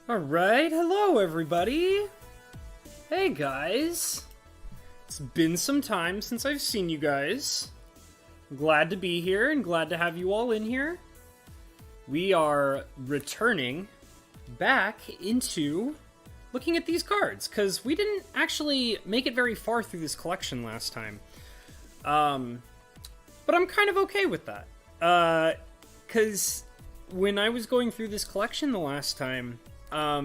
Alright, hello everybody! Hey guys! It's been some time since I've seen you guys. I'm glad to be here and glad to have you all in here. We are returning back into looking at these cards, because we didn't actually make it very far through this collection last time. But I'm kind of okay with that. Because when I was going through this collection the last time, I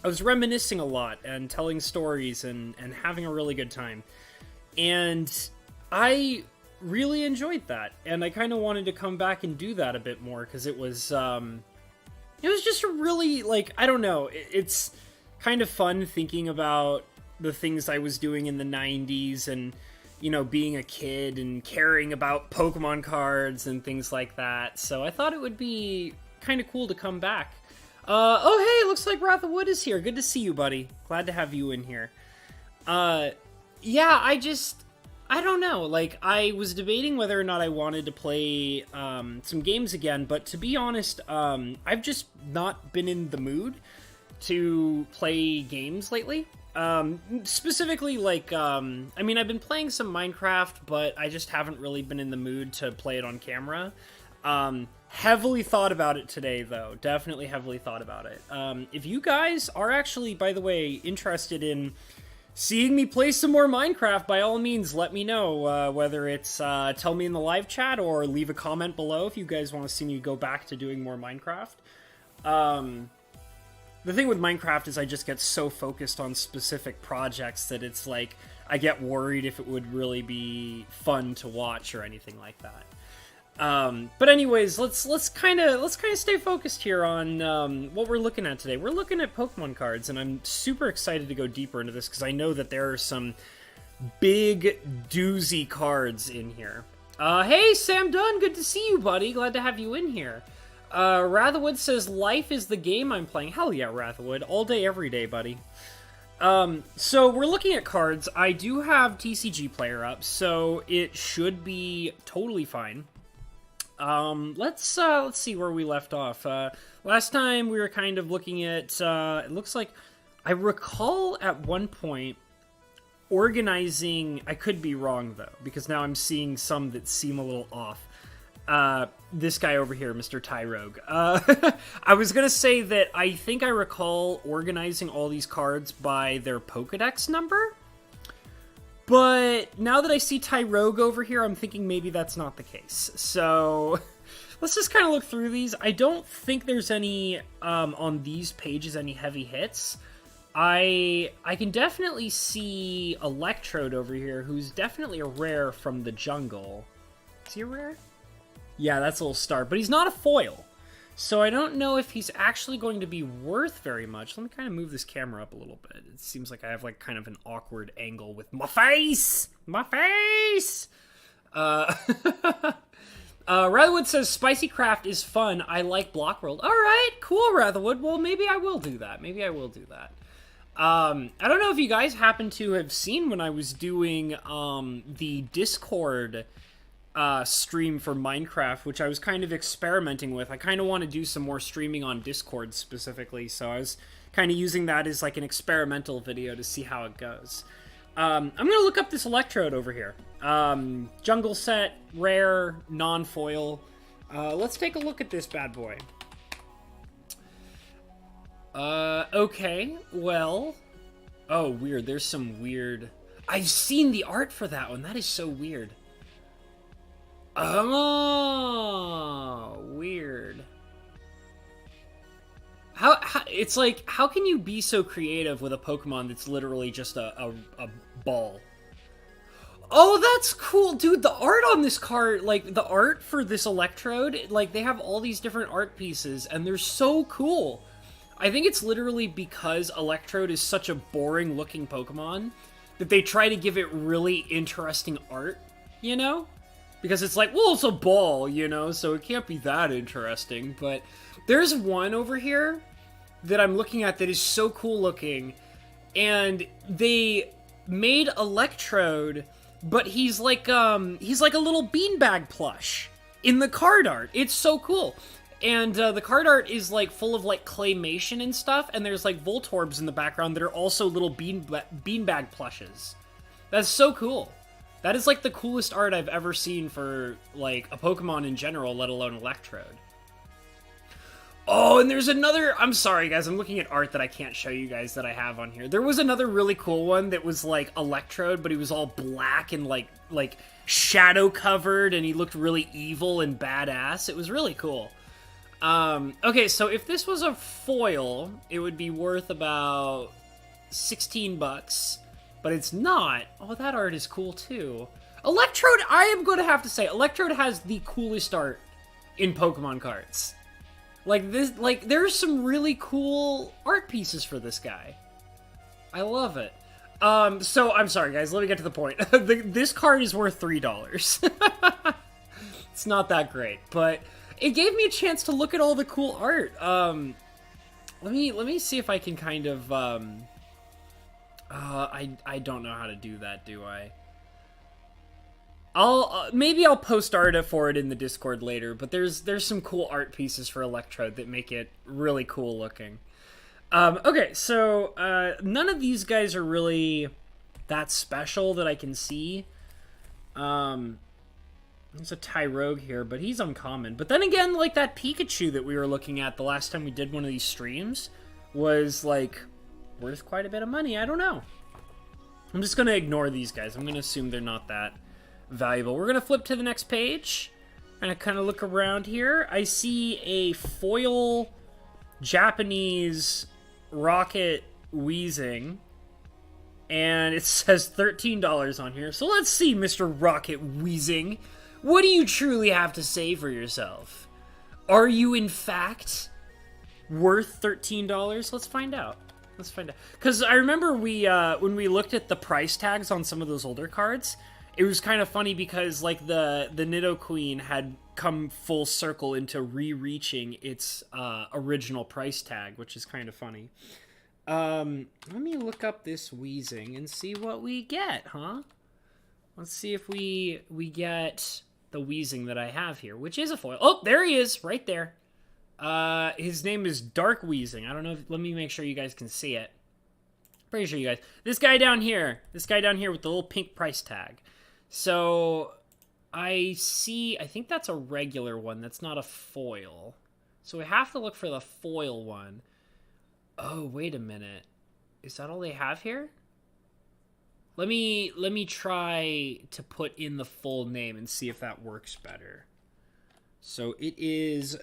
was reminiscing a lot and telling stories and having a really good time. And I really enjoyed that. And I kind of wanted to come back and do that a bit more because it was just a really, like, I don't know, it's kind of fun thinking about the things I was doing in the 90s and, you know, being a kid and caring about Pokemon cards and things like that. So I thought it would be kind of cool to come back. Oh hey, looks like Wrath of Wood is here. Good to see you, buddy. Glad to have you in here. Yeah, I don't know. Like, I was debating whether or not I wanted to play, some games again, but to be honest, I've just not been in the mood to play games lately. Specifically, like, I mean, I've been playing some Minecraft, but I just haven't really been in the mood to play it on camera. Heavily thought about it today, though. Definitely heavily thought about it. If you guys are actually, by the way, interested in seeing me play some more Minecraft, by all means, let me know. Whether it's tell me in the live chat or leave a comment below if you guys want to see me go back to doing more Minecraft. The thing with Minecraft is I just get so focused on specific projects that it's like I get worried if it would really be fun to watch or anything like that. But anyways, let's kind of stay focused here on what we're looking at today. We're looking at Pokemon cards, and I'm super excited to go deeper into this because I know that there are some big doozy cards in here. Hey, Sam Dunn, good to see you, buddy. Glad to have you in here. Ratherwood says, life is the game I'm playing. Hell yeah, Ratherwood. All day, every day, buddy. So we're looking at cards. I do have TCG Player up, so it should be totally fine. Let's see where we left off. Last time we were kind of looking at, it looks like, I recall at one point organizing, I could be wrong though, because now I'm seeing some that seem a little off. This guy over here, Mr. Tyrogue. I was gonna say that I think I recall organizing all these cards by their Pokedex number, but now that I see Tyrogue over here, I'm thinking maybe that's not the case. So let's just kind of look through these. I don't think there's any, on these pages, any heavy hits. I can definitely see Electrode over here, who's definitely a rare from the jungle. Is he a rare? Yeah, that's a little star, but he's not a foil. So I don't know if he's actually going to be worth very much. Let me kind of move this camera up a little bit. It seems like I have like kind of an awkward angle with my face! My face! Ratherwood says, Spicy Craft is fun. I like Block World. Alright, cool, Ratherwood. Well, maybe I will do that. Maybe I will do that. I don't know if you guys happen to have seen when I was doing, the Discord stream for Minecraft, which I was kind of experimenting with. I kind of want to do some more streaming on Discord specifically, so I was kind of using that as like an experimental video to see how it goes. I'm gonna look up this Electrode over here. Jungle set, rare, non-foil. Let's take a look at this bad boy. Okay, well... Oh, weird, there's some weird... I've seen the art for that one, that is so weird. Oh, weird. How it's like, how can you be so creative with a Pokemon that's literally just a ball? Oh, that's cool, dude. The art on this card, like, the art for this Electrode, like, they have all these different art pieces, and they're so cool. I think it's literally because Electrode is such a boring-looking Pokemon that they try to give it really interesting art, you know? Because it's like, well, it's a ball, you know, so it can't be that interesting. But there's one over here that I'm looking at that is so cool looking. And they made Electrode, but he's like a little beanbag plush in the card art. It's so cool. And the card art is, like, full of, like, claymation and stuff, and there's, like, Voltorbs in the background that are also little beanbag plushes. That's so cool. That is, like, the coolest art I've ever seen for, like, a Pokemon in general, let alone Electrode. Oh, and there's another... I'm sorry, guys. I'm looking at art that I can't show you guys that I have on here. There was another really cool one that was, like, Electrode, but he was all black and, like shadow-covered, and he looked really evil and badass. It was really cool. Okay, so if this was a foil, it would be worth about 16 bucks, but it's not. Oh, that art is cool, too. Electrode, I am going to have to say, Electrode has the coolest art in Pokemon cards. Like, this, like, there's some really cool art pieces for this guy. I love it. So, I'm sorry, guys, let me get to the point. This card is worth $3. It's not that great, but it gave me a chance to look at all the cool art. Let me see if I can kind of, I don't know how to do that, do I? Maybe I'll post art for it in the Discord later, but there's some cool art pieces for Electrode that make it really cool looking. Okay, so, none of these guys are really that special that I can see. There's a Tyrogue here, but he's uncommon. But then again, like, that Pikachu that we were looking at the last time we did one of these streams was, like, worth quite a bit of money. I don't know. I'm just gonna ignore these guys. I'm gonna assume they're not that valuable. We're gonna flip to the next page and kind of look around here. I see a foil Japanese Rocket Weezing, and it says $13 on here. So let's see, Mr. Rocket Weezing. What do you truly have to say for yourself? Are you, in fact, worth $13? Let's find out. Let's find out. Because I remember when we looked at the price tags on some of those older cards, it was kind of funny because, like, the Nidoqueen had come full circle into re-reaching its original price tag, which is kind of funny. Let me look up this Weezing and see what we get, huh? Let's see if we get the Weezing that I have here, which is a foil. Oh, there he is, right there. His name is Dark Weezing. I don't know if, let me make sure you guys can see it. Pretty sure you guys. This guy down here with the little pink price tag. So, I think that's a regular one. That's not a foil. So we have to look for the foil one. Oh, wait a minute. Is that all they have here? Let me try to put in the full name and see if that works better. So it is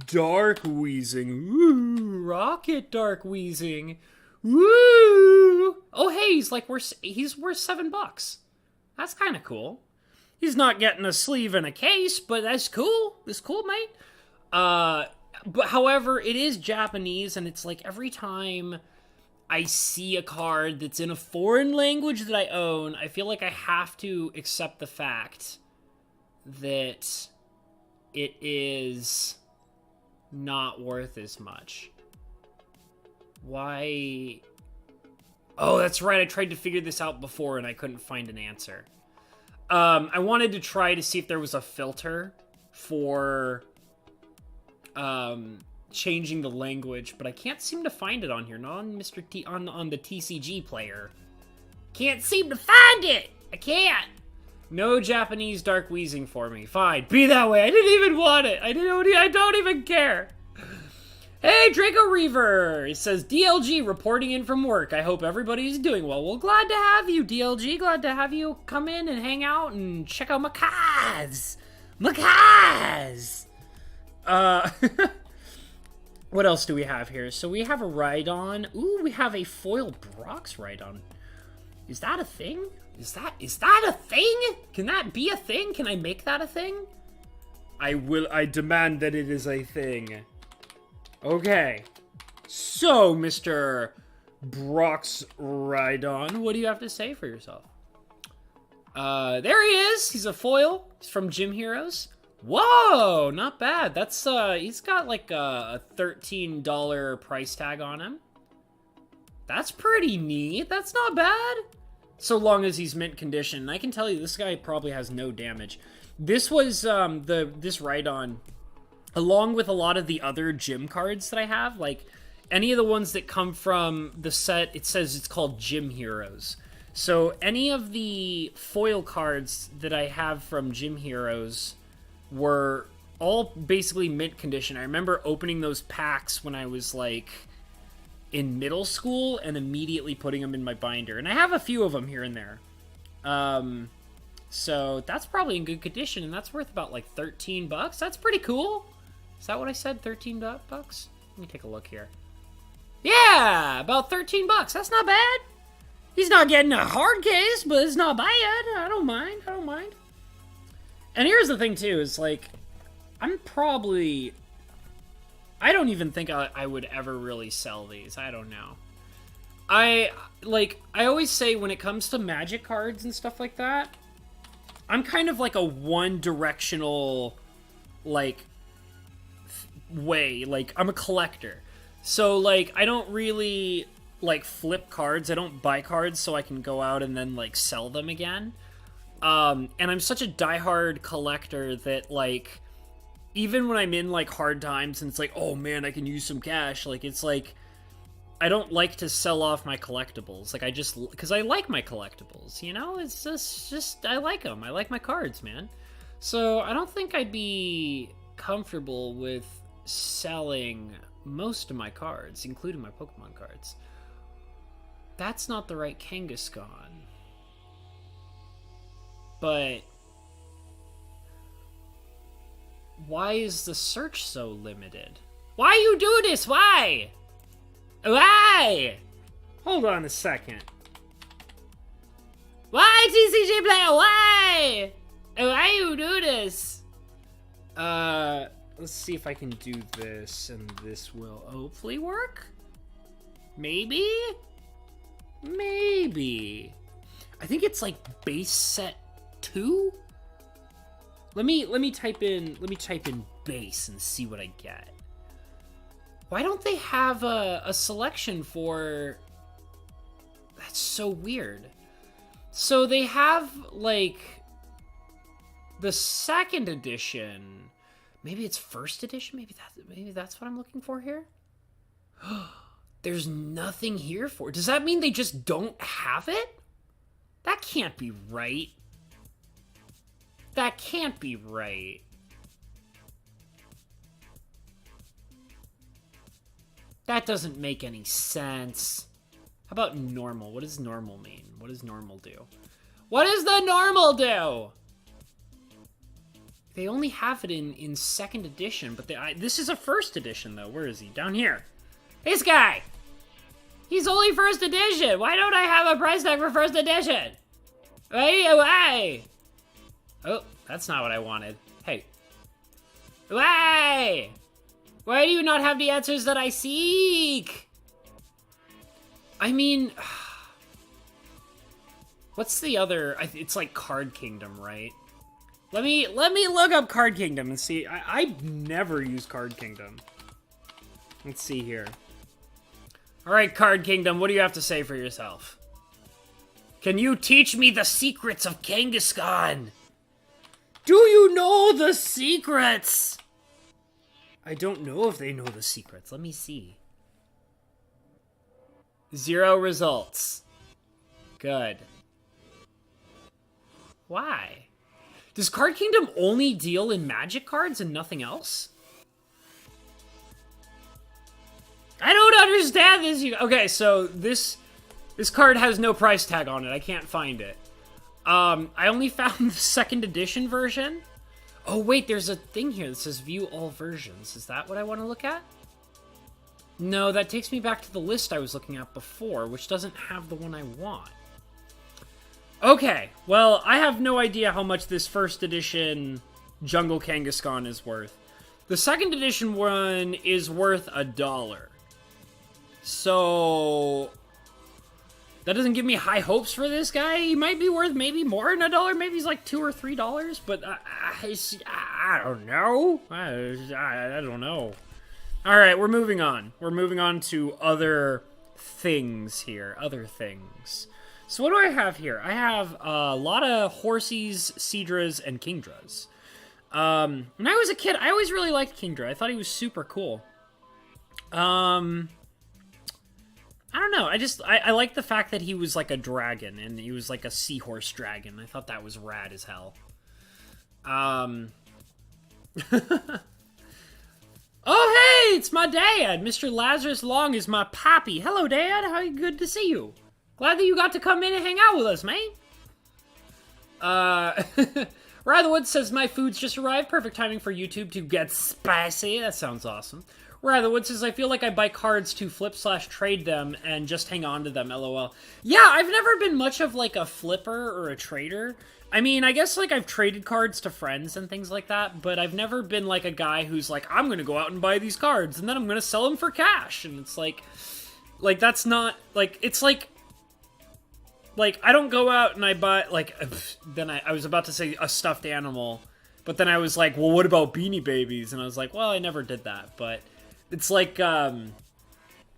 Dark Weezing. Woo! Rocket Dark Weezing. Woo! Oh, hey, he's worth $7. That's kind of cool. He's not getting a sleeve and a case, but that's cool. That's cool, mate. But however, it is Japanese, and it's like every time I see a card that's in a foreign language that I own, I feel like I have to accept the fact that it is not worth as much. Why? Oh, that's right. I tried to figure this out before, and I couldn't find an answer. I wanted to try to see if there was a filter for changing the language, but I can't seem to find it on here. Not on Mr. T on the TCG player. Can't seem to find it. I can't. No Japanese Dark Weezing for me. Fine, be that way. I didn't even want it. I don't even care. Hey, Draco Reaver! It says, DLG reporting in from work. I hope everybody's doing well. Well, glad to have you, DLG. Glad to have you come in and hang out and check out my cards. My cards! What else do we have here? So we have a Rhydon. Ooh, we have a foil Brox Rhydon. Is that a thing? Is that a thing? Can that be a thing? Can I make that a thing? I demand that it is a thing. Okay, so Mr. Brox Rhydon, what do you have to say for yourself? There he is. He's a foil. He's from Gym Heroes. Whoa, not bad. That's he's got like a $13 price tag on him. That's pretty neat. That's not bad. So long as he's mint condition. I can tell you, this guy probably has no damage. This was this Rhydon along with a lot of the other gym cards that I have. Like, any of the ones that come from the set, it says it's called Gym Heroes. So any of the foil cards that I have from Gym Heroes were all basically mint condition. I remember opening those packs when I was, like, in middle school and immediately putting them in my binder. And I have a few of them here and there. So that's probably in good condition, and that's worth about, like, $13. That's pretty cool. Is that what I said? $13 bucks? Let me take a look here. Yeah, about $13. That's not bad. He's not getting a hard case, but it's not bad. I don't mind. And here's the thing, too, is, like, I don't even think I would ever really sell these. I don't know. I always say when it comes to Magic cards and stuff like that, I'm kind of like a one-directional, like, way. Like, I'm a collector. So, like, I don't really, like, flip cards. I don't buy cards so I can go out and then, like, sell them again. And I'm such a diehard collector that, like, even when I'm in, like, hard times and it's like, oh, man, I can use some cash, like, it's like, I don't like to sell off my collectibles. Like, because I like my collectibles, you know? It's just, I like them. I like my cards, man. So, I don't think I'd be comfortable with selling most of my cards, including my Pokemon cards. That's not the right Kangaskhan. But why is the search so limited? Why you do this? Why? Why? Hold on a second. Why, TCG player? Why? Why you do this? Let's see if I can do this, and this will hopefully work. Maybe? Maybe. I think it's like base set 2. Let me type in base and see what I get. Why don't they have a selection for... That's so weird. So they have, like, the second edition. Maybe it's first edition? Maybe that's what I'm looking for here? There's nothing here for it. Does that mean they just don't have it? That can't be right. That can't be right. That doesn't make any sense. How about normal? What does normal mean? What does normal do? What does the normal do? They only have it in second edition, but this is a first edition, though. Where is he? Down here. This guy! He's only first edition! Why don't I have a price tag for first edition? Why? Oh, that's not what I wanted. Hey. Why? Why do you not have the answers that I seek? I mean... What's the other... It's like Card Kingdom, right? Let me look up Card Kingdom and see. I've never used Card Kingdom. Let's see here. Alright, Card Kingdom, what do you have to say for yourself? Can you teach me the secrets of Kangaskhan? Do you know the secrets? I don't know if they know the secrets. Let me see. 0 results. Good. Why? Does Card Kingdom only deal in Magic cards and nothing else? I don't understand this. Okay, so this card has no price tag on it. I can't find it. I only found the second edition version. Oh, wait, there's a thing here that says view all versions. Is that what I want to look at? No, that takes me back to the list I was looking at before, which doesn't have the one I want. Okay, well, I have no idea how much this first edition Jungle Kangaskhan is worth. The second edition one is worth $1. So... that doesn't give me high hopes for this guy. He might be worth maybe more than $1. Maybe he's like $2 or $3. But I don't know. I don't know. All right, we're moving on. We're moving on to other things here. Other things. So what do I have here? I have a lot of Horsies, Cedras, and Kingdras. When I was a kid, I always really liked Kingdra. I thought he was super cool. I don't know. I like the fact that he was like a dragon, and he was like a seahorse dragon. I thought that was rad as hell. Oh, hey, it's my dad. Mr. Lazarus Long is my pappy. Hello, Dad. How good to see you. Glad that you got to come in and hang out with us, man. Ratherwood says, my food's just arrived. Perfect timing for YouTube to get spicy. That sounds awesome. Ratherwood says, I feel like I buy cards to flip/trade them and just hang on to them, lol. Yeah, I've never been much of, like, a flipper or a trader. I mean, I guess, like, I've traded cards to friends and things like that, but I've never been, like, a guy who's like, I'm gonna go out and buy these cards, and then I'm gonna sell them for cash, and it's like, that's not, like, it's like, I don't go out and I buy, like, then I was about to say a stuffed animal, but then I was like, well, what about Beanie Babies? And I was like, well, I never did that, but it's like, I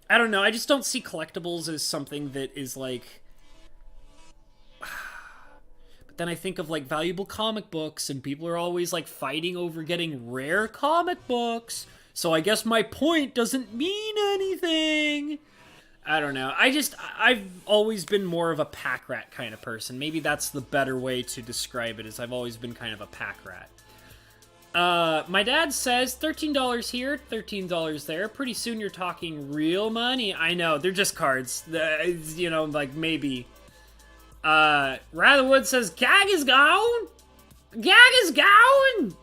don't know, I just don't see collectibles as something that is, like, but then I think of, like, valuable comic books, and people are always, like, fighting over getting rare comic books, so I guess my point doesn't mean anything. I don't know. I've always been more of a pack rat kind of person. Maybe that's the better way to describe it, is I've always been kind of a pack rat. My dad says $13 here, $13 there. Pretty soon you're talking real money. I know, they're just cards. You know, like, maybe. Ratherwood says, Gag is gone! Gag is gone!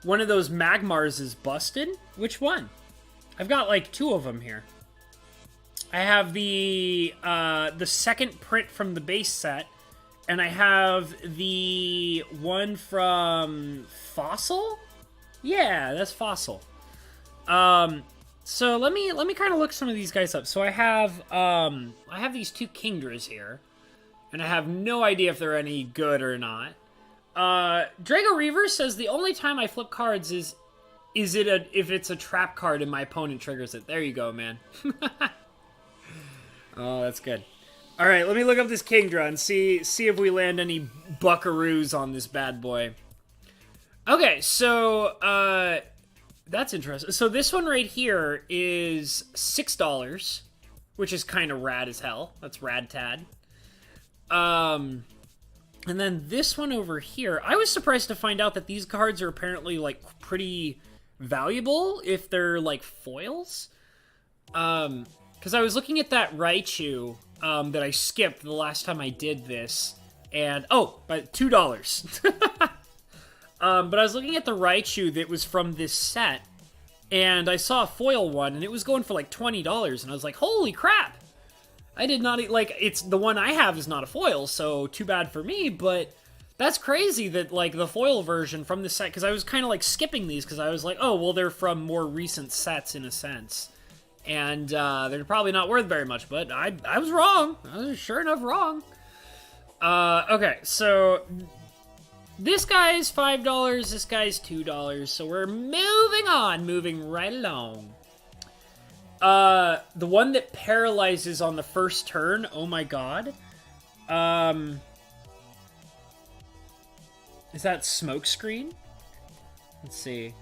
One of those Magmars is busted? Which one? I've got, like, 2 of them here. I have the second print from the base set, and I have the one from Fossil? Yeah, that's Fossil. So let me kind of look some of these guys up. So I have these 2 Kingdras here, and I have no idea if they're any good or not. Drago Reaver says the only time I flip cards is if it's a trap card and my opponent triggers it. There you go, man. Oh, that's good. All right, let me look up this Kingdra and see if we land any buckaroos on this bad boy. Okay, so that's interesting. So this one right here is $6, which is kind of rad as hell. That's rad tad. And then this one over here, I was surprised to find out that these cards are apparently, like, pretty valuable if they're, like, foils. Because I was looking at that Raichu that I skipped the last time I did this, and, oh, but $2. But I was looking at the Raichu that was from this set, and I saw a foil one, and it was going for, like, $20, and I was like, holy crap! I did not, like, it's, the one I have is not a foil, so too bad for me, but that's crazy that, like, the foil version from this set, because I was kind of, like, skipping these, because I was like, oh, well, they're from more recent sets, in a sense. And they're probably not worth very much, but I was wrong. I was sure enough wrong. Okay, so this guy's $5, this guy's $2, so we're moving on, moving right along. The one that paralyzes on the first turn, oh my god. Is that Smokescreen? Let's see.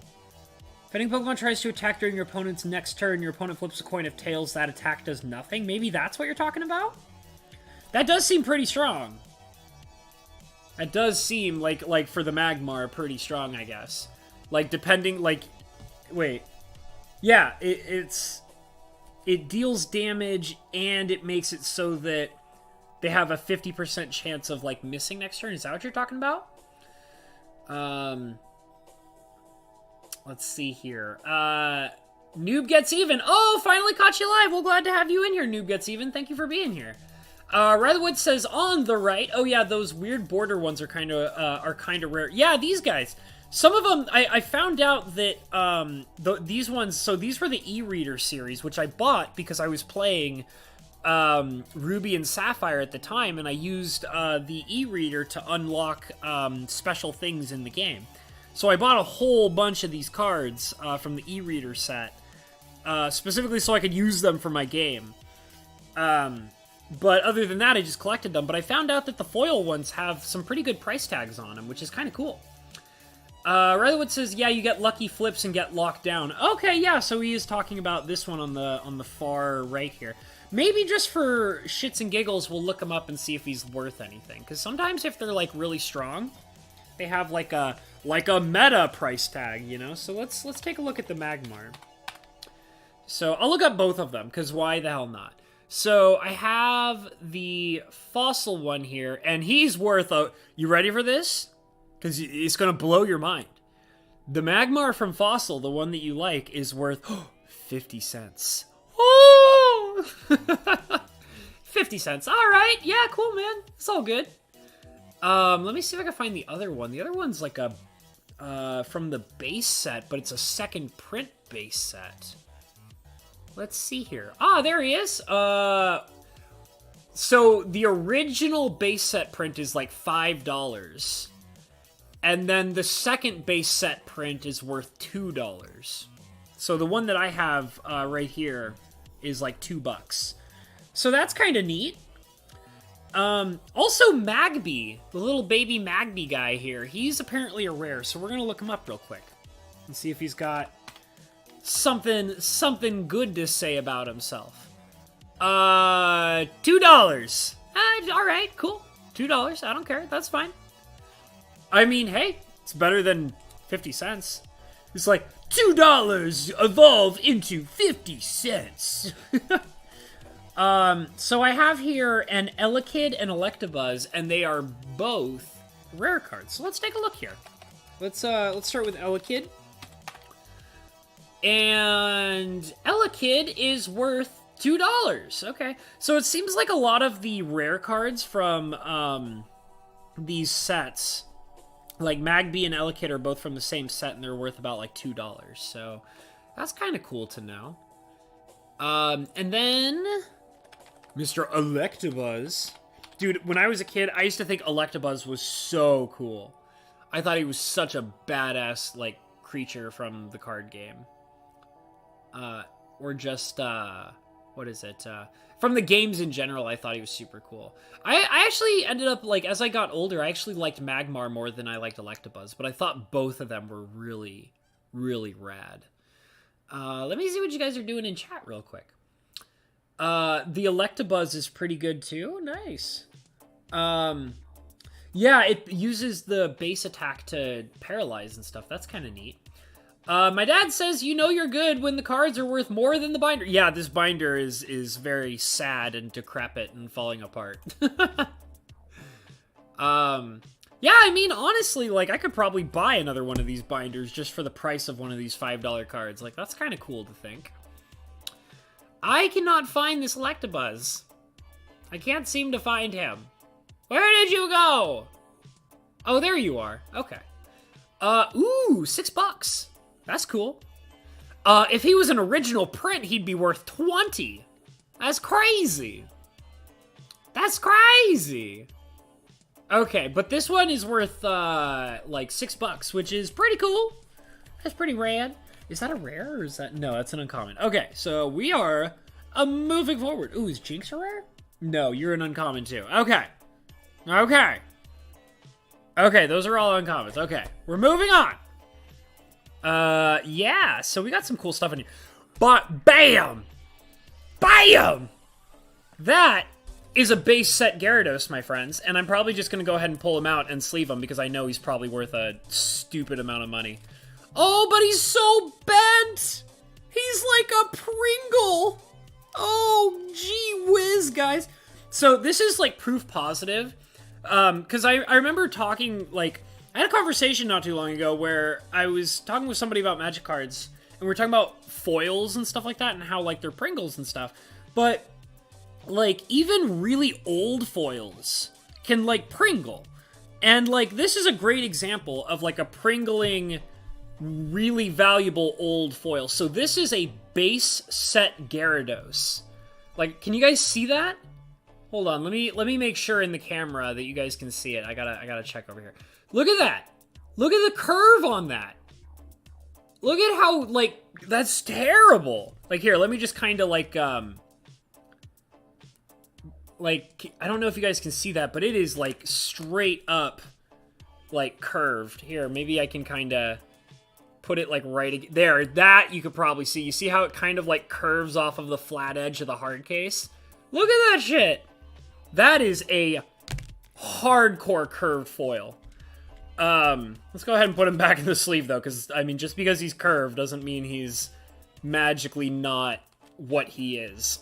If any Pokemon tries to attack during your opponent's next turn, your opponent flips a coin of tails, that attack does nothing. Maybe that's what you're talking about? That does seem pretty strong. That does seem, like for the Magmar, pretty strong, I guess. Like, depending, like... Wait. Yeah, it deals damage, and it makes it so that they have a 50% chance of, like, missing next turn. Is that what you're talking about? Let's see here. Noob Gets Even. Oh, finally caught you live. Well, glad to have you in here, Noob Gets Even. Thank you for being here. Ratherwood says on the right. Oh yeah, those weird border ones are kind of rare. Yeah, these guys. Some of them, I found out that these ones. So these were the e-reader series, which I bought because I was playing Ruby and Sapphire at the time, and I used the e-reader to unlock special things in the game. So I bought a whole bunch of these cards from the e-reader set, specifically so I could use them for my game. But other than that, I just collected them. But I found out that the foil ones have some pretty good price tags on them, which is kind of cool. Rutherwood says, yeah, you get lucky flips and get locked down. Okay, yeah, so he is talking about this one on the far right here. Maybe just for shits and giggles, we'll look him up and see if he's worth anything. Because sometimes if they're, like, really strong, they have, like a meta price tag, you know? So let's take a look at the Magmar. So I'll look up both of them, because why the hell not? So I have the fossil one here, and he's worth a... You ready for this? Because it's going to blow your mind. The Magmar from Fossil, the one that you like, is worth 50 cents. Oh! 50 cents. All right. Yeah, cool, man. It's all good. Let me see if I can find the other one. The other one's like a... from the base set, but it's a second print base set. Let's see here. Ah, there he is. So the original base set print is like $5. And then the second base set print is worth $2. So the one that I have right here is like $2. So that's kind of neat. Also Magby, the little baby Magby guy here, he's apparently a rare, so we're going to look him up real quick and see if he's got something good to say about himself. $2. All right, cool. $2. I don't care. That's fine. I mean, hey, it's better than 50 cents. It's like, $2 evolve into 50 cents. So I have here an Elekid and Electabuzz, and they are both rare cards. So let's take a look here. Let's start with Elekid. And Elekid is worth $2. Okay. So it seems like a lot of the rare cards from these sets, like Magby and Elekid, are both from the same set, and they're worth about like $2. So that's kind of cool to know. And then Mr. Electabuzz. Dude, when I was a kid, I used to think Electabuzz was so cool. I thought he was such a badass, like, creature from the card game. Or just, what is it? From the games in general, I thought he was super cool. I actually ended up, like, as I got older, I actually liked Magmar more than I liked Electabuzz, but I thought both of them were really, really rad. Let me see what you guys are doing in chat real quick. The Electabuzz is pretty good too. Nice. Yeah, it uses the base attack to paralyze and stuff. That's kind of neat. My dad says, you know you're good when the cards are worth more than the binder. Yeah, this binder is very sad and decrepit and falling apart. Yeah, I mean, honestly, like, I could probably buy another one of these binders just for the price of one of these $5 cards. Like, that's kind of cool to think. I cannot find this Electabuzz. I can't seem to find him. Where did you go? Oh, there you are. Okay. Ooh, $6. That's cool. If he was an original print, he'd be worth 20. That's crazy. That's crazy. Okay, but this one is worth, like $6, which is pretty cool. That's pretty rad. Is that a rare, or is that... No, that's an uncommon. Okay, so we are moving forward. Ooh, is Jinx a rare? No, you're an uncommon too. Okay. Okay. Okay, those are all uncommons. Okay, we're moving on. Yeah, so we got some cool stuff in here. But, bam! Bam! That is a base set Gyarados, my friends, and I'm probably just going to go ahead and pull him out and sleeve him because I know he's probably worth a stupid amount of money. Oh, but he's so bent! He's like a Pringle! Oh, gee whiz, guys. So this is like proof positive, because I remember talking, like, I had a conversation not too long ago where I was talking with somebody about Magic cards, and we were talking about foils and stuff like that, and how, like, they're Pringles and stuff, but, like, even really old foils can, like, Pringle. And, like, this is a great example of, like, a Pringling really valuable old foil. So this is a base set Gyarados. Like, can you guys see that? Hold on, let me make sure in the camera that you guys can see it. I gotta check over here. Look at that. Look at the curve on that. Look at how, like, that's terrible. Like, here, let me just kind of, like, I don't know if you guys can see that, but it is, like, straight up like, curved. Here, maybe I can kind of put it, like, right... There, that you could probably see. You see how it kind of, like, curves off of the flat edge of the hard case? Look at that shit! That is a hardcore curved foil. Let's go ahead and put him back in the sleeve, though, because, I mean, just because he's curved doesn't mean he's magically not what he is.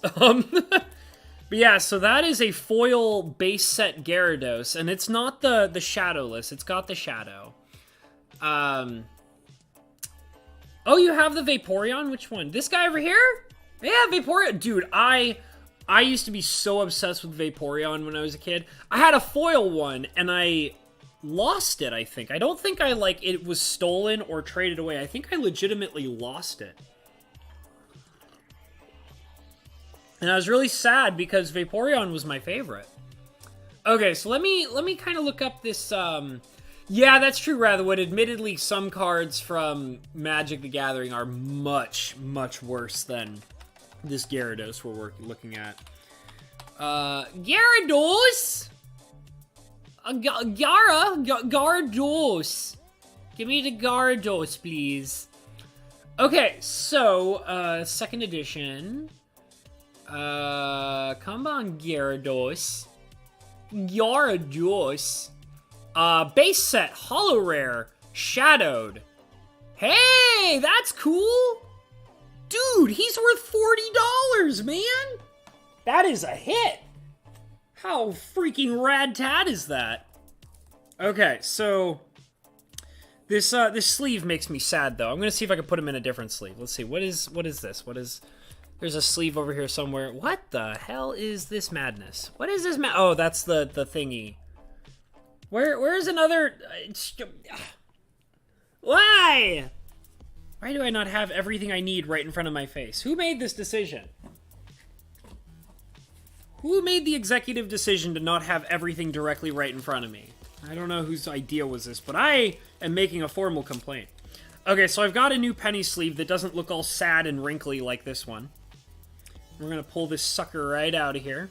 But yeah, so that is a foil base set Gyarados, and it's not the shadowless, it's got the shadow. Oh, you have the Vaporeon? Which one? This guy over here? Yeah, Vaporeon. Dude, I used to be so obsessed with Vaporeon when I was a kid. I had a foil one, and I lost it, I think. I don't think it was stolen or traded away. I think I legitimately lost it. And I was really sad because Vaporeon was my favorite. Okay, so let me kind of look up this, yeah, that's true, Ratherwood. Admittedly, some cards from Magic the Gathering are much, much worse than this Gyarados we're looking at. Gyarados! Gyarados! Give me the Gyarados, please. Okay, so, second edition... come on, Gyarados. Gyarados. Base set, holo rare, shadowed. Hey, that's cool. Dude, he's worth $40, man. That is a hit. How freaking rad-tad is that? Okay, so this sleeve makes me sad, though. I'm gonna see if I can put him in a different sleeve. Let's see. What is this? There's a sleeve over here somewhere. What the hell is this madness? What is this oh, that's the thingy. Where's another... Why? Why do I not have everything I need right in front of my face? Who made this decision? Who made the executive decision to not have everything directly right in front of me? I don't know whose idea was this, but I am making a formal complaint. Okay, so I've got a new penny sleeve that doesn't look all sad and wrinkly like this one. We're going to pull this sucker right out of here.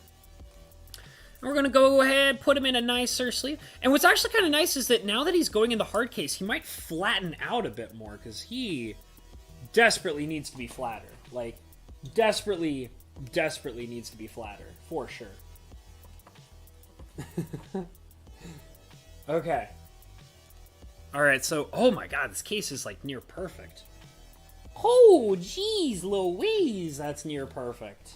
And we're going to go ahead, put him in a nicer sleeve. And what's actually kind of nice is that now that he's going in the hard case, he might flatten out a bit more, because he desperately needs to be flatter. Like, desperately needs to be flatter, for sure. Okay. Alright, so, oh my god, this case is, like, near perfect. Oh, jeez Louise, that's near perfect.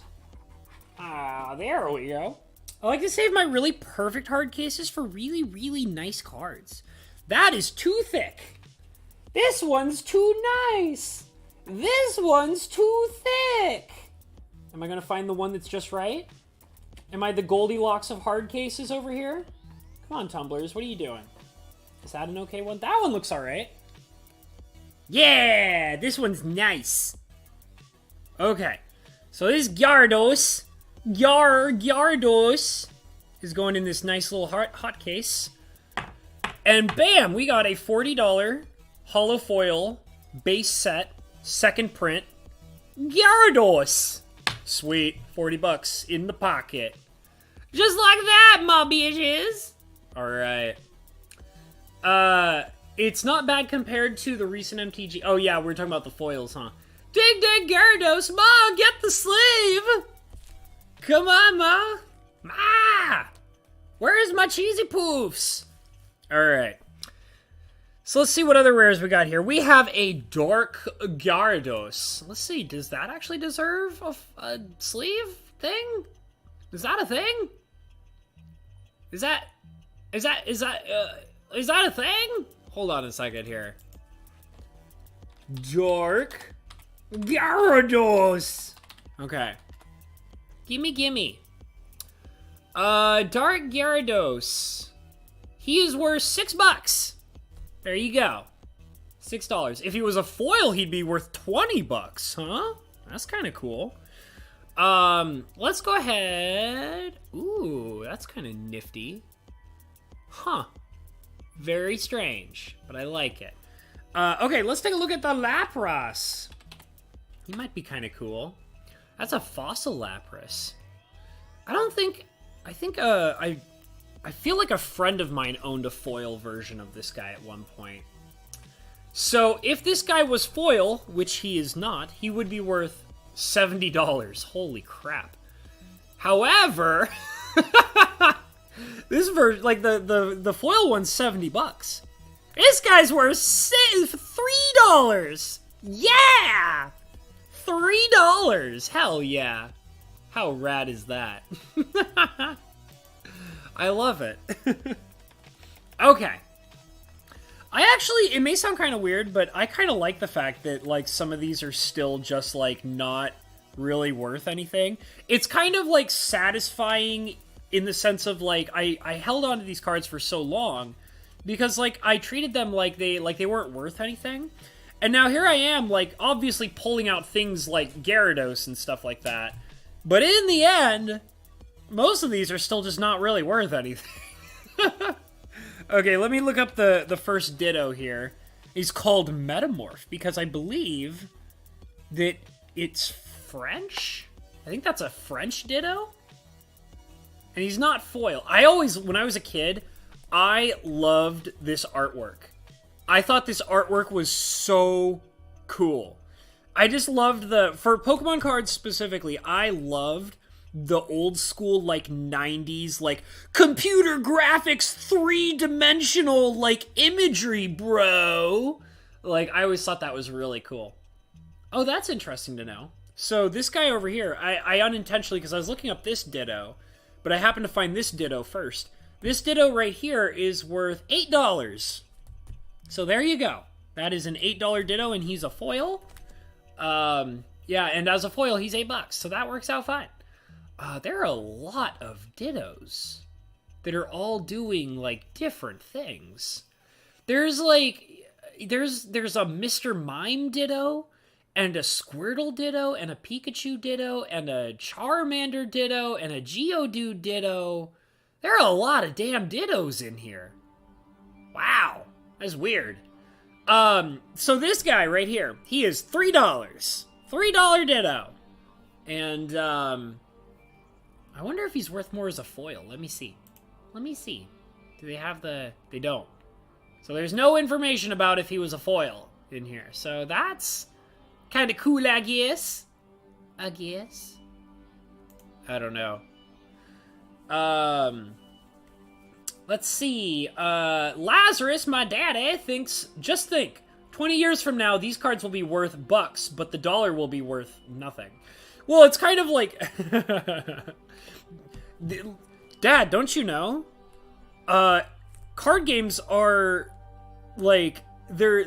Ah, there we go. I like to save my really perfect hard cases for really, really nice cards. That is too thick. This one's too nice. This one's too thick. Am I going to find the one that's just right? Am I the Goldilocks of hard cases over here? Come on, Tumblers, what are you doing? Is that an okay one? That one looks alright. Yeah, this one's nice. Okay, so this Gyarados, Gyarados is going in this nice little hot case. And bam, we got a $40 holo foil base set, second print, Gyarados. Sweet, 40 bucks in the pocket. Just like that, my bitches. Alright. It's not bad compared to the recent MTG. Oh yeah, we're talking about the foils, huh? Dig dig Gyarados, Ma, get the sleeve! Come on, Ma! Ma! Where's my cheesy poofs? Alright. So let's see what other rares we got here. We have a Dark Gyarados. Let's see, does that actually deserve a sleeve thing? Is that a thing? Is that a thing? Hold on a second here. Dark Gyarados. Okay. Gimme. Dark Gyarados. He is worth $6. There you go. $6. If he was a foil, he'd be worth 20 bucks, huh? That's kind of cool. Let's go ahead. Ooh, that's kind of nifty. Huh. Very strange, but I like it. Okay, let's take a look at the Lapras. He might be kind of cool. That's a fossil Lapras. I think I feel like a friend of mine owned a foil version of this guy at one point. So if this guy was foil, which he is not, he would be worth $70. Holy crap. However, this version, like the foil one's $70. This guy's worth $3. Yeah! $3. Hell yeah. How rad is that? I love it. Okay. It may sound kind of weird, but I kind of like the fact that, like, some of these are still just, like, not really worth anything. It's kind of, like, satisfying in the sense of, like, I held on to these cards for so long because, like, I treated them like they weren't worth anything. And now here I am, like, obviously pulling out things like Gyarados and stuff like that. But in the end, most of these are still just not really worth anything. Okay, let me look up the first Ditto here. He's called Metamorph because I believe that it's French? I think that's a French Ditto? And he's not foil. When I was a kid, I loved this artwork. I thought this artwork was so cool. I just loved for Pokemon cards specifically, I loved the old school, like, 90s, like, computer graphics, 3-dimensional, like, imagery, bro. Like, I always thought that was really cool. Oh, that's interesting to know. So, this guy over here, I unintentionally, because I was looking up this Ditto, but I happened to find this Ditto first. This Ditto right here is worth $8. So, there you go. That is an $8 Ditto, and he's a foil. Yeah, and as a foil, he's $8, so that works out fine. There are a lot of Dittos that are all doing, like, different things. There's, like, there's a Mr. Mime Ditto, and a Squirtle Ditto, and a Pikachu Ditto, and a Charmander Ditto, and a Geodude Ditto. There are a lot of damn Dittos in here. Wow, that's weird. So this guy right here, he is $3. $3 Ditto. And, I wonder if he's worth more as a foil. Let me see. Do they have they don't. So there's no information about if he was a foil in here. So that's kind of cool, I guess. I don't know. Let's see. Lazarus, my daddy, just think. 20 years from now, these cards will be worth bucks, but the dollar will be worth nothing. Well, it's kind of like... Dad, don't you know? Card games are, like, they're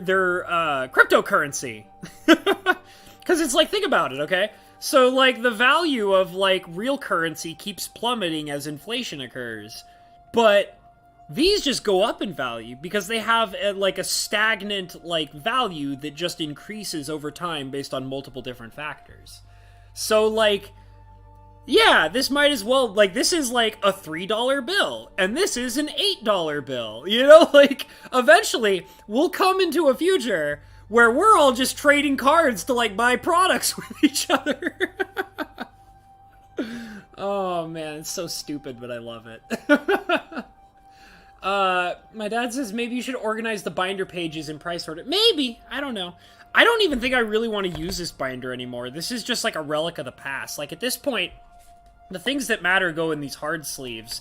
cryptocurrency. Because it's like, think about it, okay? So, like, the value of, like, real currency keeps plummeting as inflation occurs. But these just go up in value because they have, like, a stagnant, like, value that just increases over time based on multiple different factors. So, like... yeah, this might as well, like, this is, like, a $3 bill, and this is an $8 bill, you know? Like, eventually, we'll come into a future where we're all just trading cards to, like, buy products with each other. Oh, man, it's so stupid, but I love it. My dad says maybe you should organize the binder pages in price order. Maybe, I don't know. I don't even think I really want to use this binder anymore. This is just, like, a relic of the past. Like, at this point... the things that matter go in these hard sleeves,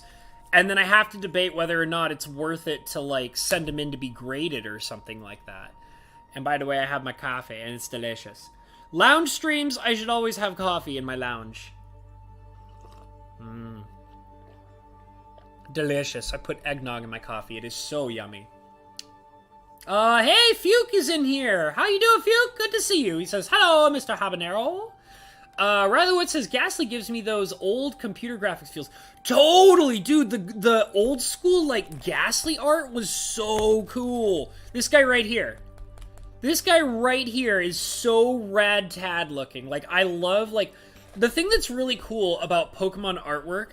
and then I have to debate whether or not it's worth it to, like, send them in to be graded or something like that. And by the way, I have my coffee, and it's delicious. Lounge streams, I should always have coffee in my lounge. Delicious. I put eggnog in my coffee. It is so yummy. Hey, Fuke is in here. How you doing, Fuke? Good to see you. He says, hello, Mr. Habanero. Rileywood says, Ghastly gives me those old computer graphics feels. Totally, dude, the old school, like, Ghastly art was so cool. This guy right here. This guy right here is so rad-tad looking. Like, I love, like, the thing that's really cool about Pokemon artwork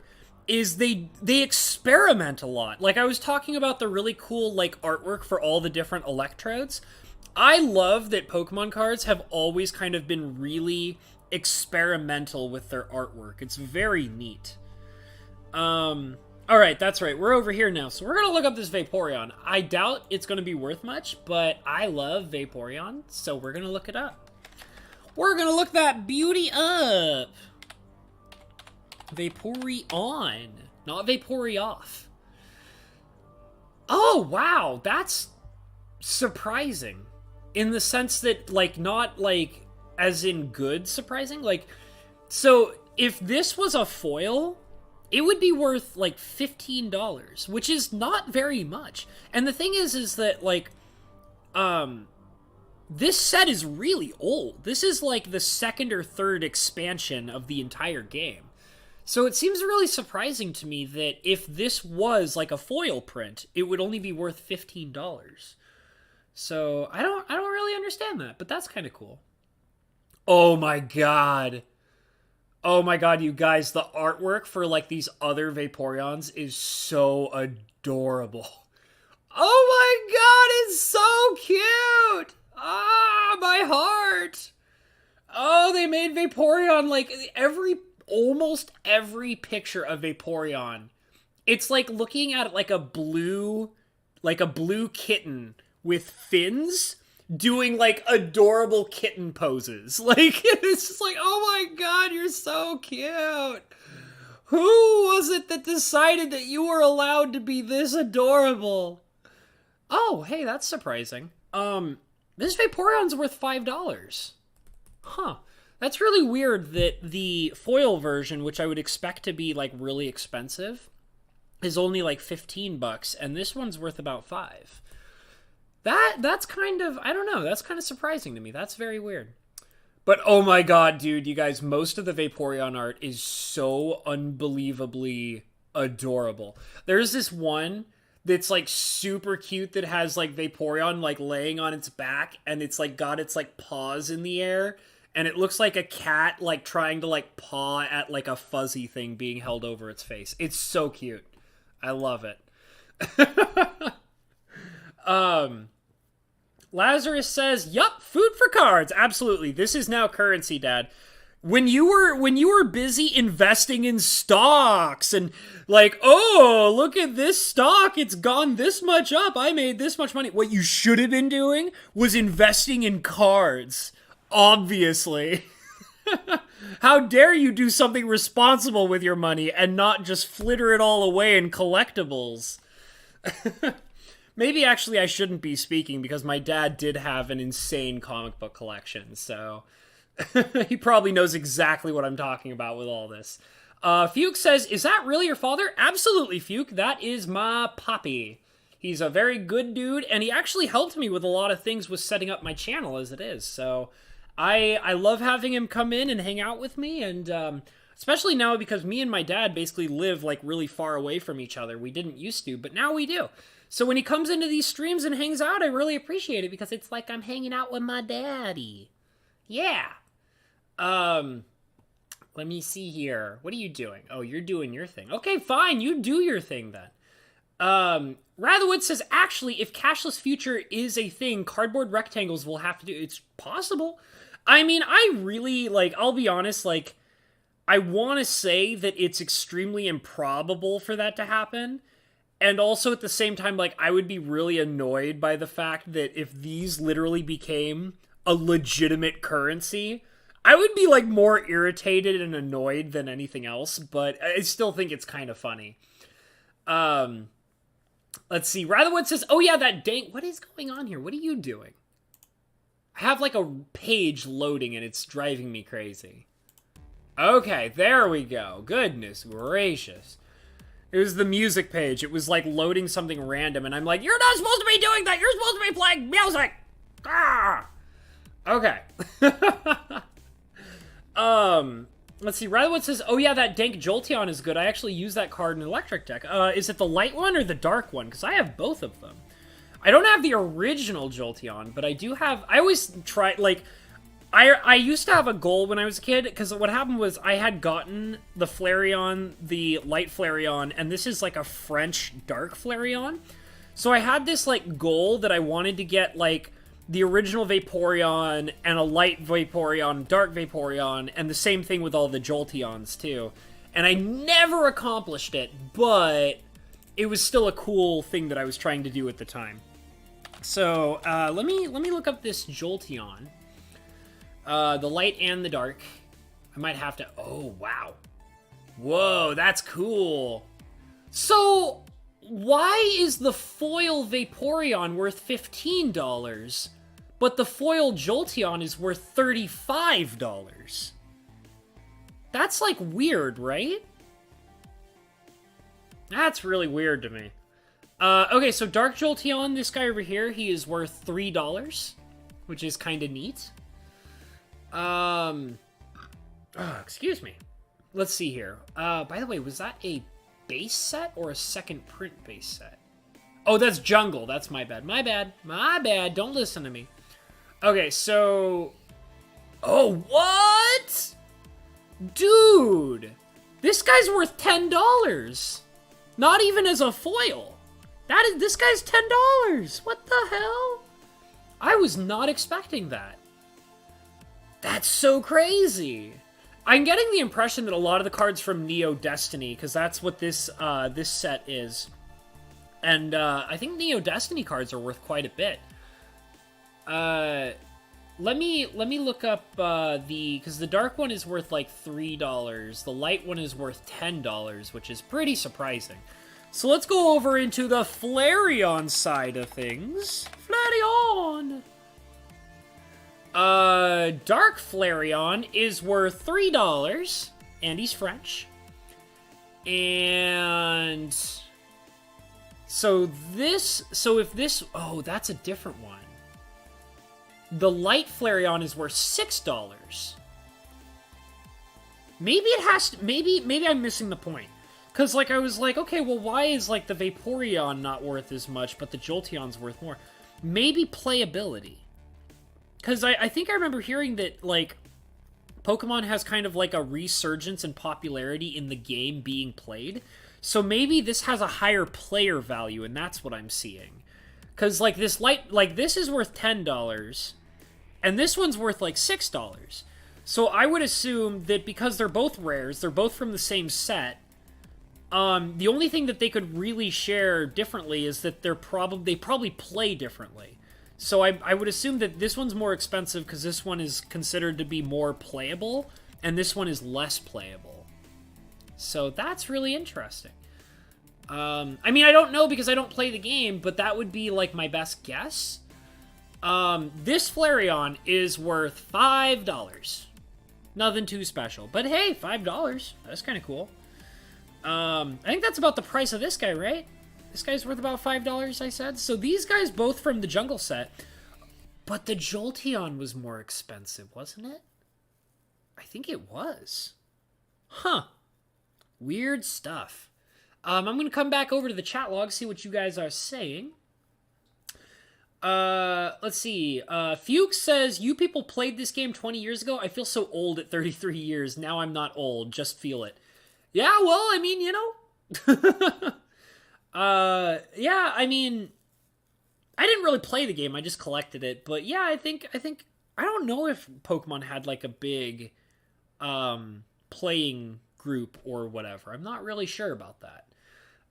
is they experiment a lot. Like, I was talking about the really cool, like, artwork for all the different electrodes. I love that Pokemon cards have always kind of been really experimental with their artwork. It's very neat. Alright, that's right. We're over here now. So we're going to look up this Vaporeon. I doubt it's going to be worth much, but I love Vaporeon, so we're going to look it up. We're going to look that beauty up. Vaporeon, not Vaporeoff. Oh, wow. That's surprising. In the sense that, like, not, like, as in good surprising. Like, so if this was a foil, it would be worth, like, $15, which is not very much. And the thing is that, like, this set is really old. This is, like, the second or third expansion of the entire game. So it seems really surprising to me that if this was, like, a foil print, it would only be worth $15. So I don't really understand that, but that's kind of cool. Oh my god. Oh my god, you guys, the artwork for, like, these other Vaporeons is so adorable. Oh my god, it's so cute! Ah, my heart! Oh, they made Vaporeon, like, almost every picture of Vaporeon. It's like looking at, like, a blue kitten with fins doing, like, adorable kitten poses. Like, it's just like, oh my god, you're so cute. Who was it that decided that you were allowed to be this adorable? Oh, hey, that's surprising. This Vaporeon's worth $5. Huh. That's really weird that the foil version, which I would expect to be, like, really expensive, is only, like, $15, and this one's worth about $5. That's kind of, I don't know, that's kind of surprising to me. That's very weird. But oh my god, dude, you guys, most of the Vaporeon art is so unbelievably adorable. There's this one that's, like, super cute that has, like, Vaporeon, like, laying on its back, and it's, like, got its, like, paws in the air, and it looks like a cat, like, trying to, like, paw at, like, a fuzzy thing being held over its face. It's so cute. I love it. Lazarus says, yup, food for cards. Absolutely. This is now currency, Dad. When you were busy investing in stocks and, like, oh, look at this stock, it's gone this much up, I made this much money. What you should have been doing was investing in cards. Obviously. How dare you do something responsible with your money and not just flitter it all away in collectibles? Maybe actually I shouldn't be speaking because my dad did have an insane comic book collection, so he probably knows exactly what I'm talking about with all this. Fuke says, is that really your father? Absolutely, Fuke. That is my poppy. He's a very good dude, and he actually helped me with a lot of things with setting up my channel as it is, so I love having him come in and hang out with me, and especially now because me and my dad basically live, like, really far away from each other. We didn't used to, but now we do. So when he comes into these streams and hangs out, I really appreciate it because it's like I'm hanging out with my daddy. Yeah. Let me see here. What are you doing? Oh, you're doing your thing. Okay, fine. You do your thing then. Ratherwood says, actually, if cashless future is a thing, cardboard rectangles will have to do. It's possible. I mean, I really, like, I'll be honest, like, I want to say that it's extremely improbable for that to happen. And also at the same time, like, I would be really annoyed by the fact that if these literally became a legitimate currency, I would be, like, more irritated and annoyed than anything else, but I still think it's kind of funny. Let's see. Ratherwood says, oh yeah, that dank... What is going on here? What are you doing? I have, like, a page loading and it's driving me crazy. Okay, there we go. Goodness gracious. It was the music page. It was, like, loading something random, and I'm like, you're not supposed to be doing that! You're supposed to be playing music! Ah! Okay. Let's see. Ratherwood says, oh yeah, that dank Jolteon is good. I actually use that card in Electric Deck. Is it the light one or the dark one? Because I have both of them. I don't have the original Jolteon, but I do have... I always try, like... I used to have a goal when I was a kid, because what happened was I had gotten the Flareon, the light Flareon, and this is like a French dark Flareon. So I had this, like, goal that I wanted to get, like, the original Vaporeon and a light Vaporeon, dark Vaporeon, and the same thing with all the Jolteons, too. And I never accomplished it, but it was still a cool thing that I was trying to do at the time. So, let me look up this Jolteon. The light and the dark. I might have to... Oh, wow. Whoa, that's cool. So, why is the foil Vaporeon worth $15, but the foil Jolteon is worth $35? That's, like, weird, right? That's really weird to me. Okay, so Dark Jolteon, this guy over here, he is worth $3, which is kind of neat. Oh, excuse me. Let's see here. By the way, was that a base set or a second print base set? Oh, that's Jungle. That's my bad. My bad. My bad. Don't listen to me. Okay, so... Oh, what? Dude! This guy's worth $10. Not even as a foil. This guy's $10. What the hell? I was not expecting that. That's so crazy. I'm getting the impression that a lot of the cards from Neo Destiny, because that's what this set is, and I think Neo Destiny cards are worth quite a bit. Let me look up because the dark one is worth like $3. The light one is worth $10, which is pretty surprising. So let's go over into the Flareon side of things. Flareon! Dark Flareon is worth $3, and he's French. And so if this, oh, that's a different one. The light Flareon is worth $6. Maybe it has to, maybe I'm missing the point. Because, like, I was like, okay, well, why is, like, the Vaporeon not worth as much, but the Jolteon's worth more? Maybe playability. Because I think I remember hearing that, like, Pokemon has kind of, like, a resurgence in popularity in the game being played. So maybe this has a higher player value, and that's what I'm seeing. Because, like, this is worth $10, and this one's worth, like, $6. So I would assume that because they're both rares, they're both from the same set, the only thing that they could really share differently is that they probably play differently. So I would assume that this one's more expensive because this one is considered to be more playable, and this one is less playable. So that's really interesting. I mean, I don't know because I don't play the game, but that would be, like, my best guess. This Flareon is worth $5. Nothing too special. But hey, $5. That's kind of cool. I think that's about the price of this guy, right? This guy's worth about $5, I said. So these guys both from the Jungle set. But the Jolteon was more expensive, wasn't it? I think it was. Huh. Weird stuff. I'm going to come back over to the chat log, see what you guys are saying. Let's see. Fuchs says, you people played this game 20 years ago? I feel so old at 33 years. Now I'm not old. Just feel it. Yeah, well, I mean, you know. Yeah, I mean, I didn't really play the game. I just collected it. But yeah, I think, I don't know if Pokemon had like a big, playing group or whatever. I'm not really sure about that.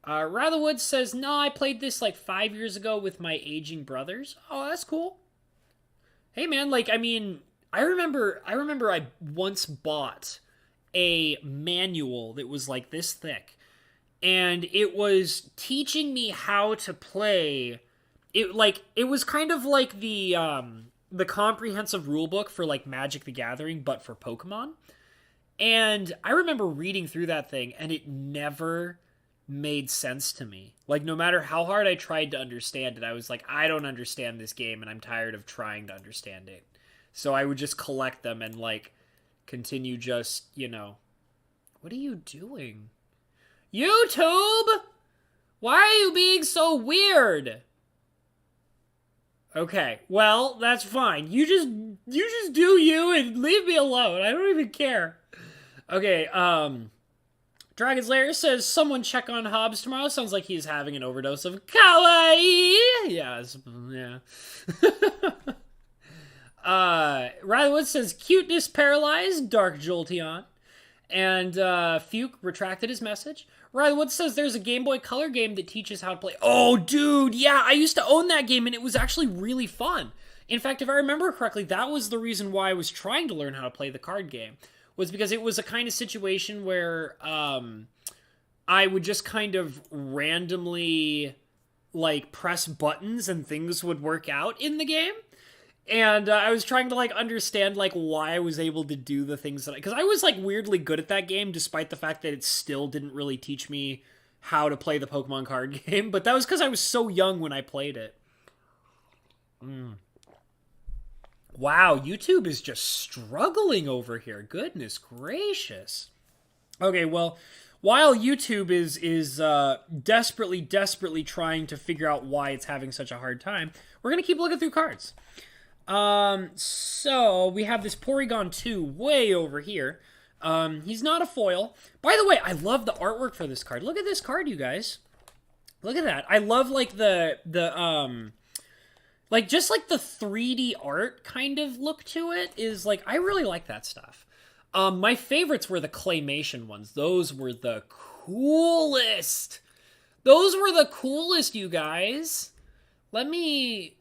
Ratherwood says, no, I played this like 5 years ago with my aging brothers. Oh, that's cool. Hey man, like, I mean, I remember I once bought a manual that was like this thick, and it was teaching me how to play. It was kind of like the comprehensive rulebook for like Magic the Gathering, but for Pokemon. And I remember reading through that thing, and it never made sense to me. Like, no matter how hard I tried to understand it, I was like, I don't understand this game, and I'm tired of trying to understand it. So I would just collect them and, like, continue just, you know... What are you doing? YouTube! Why are you being so weird? Okay, well, that's fine. You just do you and leave me alone. I don't even care. Okay, Dragon's Lair says, someone check on Hobbs tomorrow. Sounds like he's having an overdose of kawaii. Yeah. Rileywood says, cuteness paralyzed, Dark Jolteon. And Fuke retracted his message. Rileywood says there's a Game Boy Color game that teaches how to play. Oh, dude, yeah, I used to own that game, and it was actually really fun. In fact, if I remember correctly, that was the reason why I was trying to learn how to play the card game, was because it was a kind of situation where I would just kind of randomly, like, press buttons and things would work out in the game. And I was trying to, like, understand, like, why I was able to do the things that because I was, like, weirdly good at that game, despite the fact that it still didn't really teach me how to play the Pokemon card game. But that was because I was so young when I played it. Wow, YouTube is just struggling over here. Goodness gracious. Okay, well, while YouTube is desperately trying to figure out why it's having such a hard time, we're going to keep looking through cards. So we have this Porygon 2 way over here. He's not a foil. By the way, I love the artwork for this card. Look at this card, you guys. Look at that. I love, like, like, just, like, the 3D art kind of look to it is, like, I really like that stuff. My favorites were the claymation ones. Those were the coolest. Those were the coolest, you guys. Let me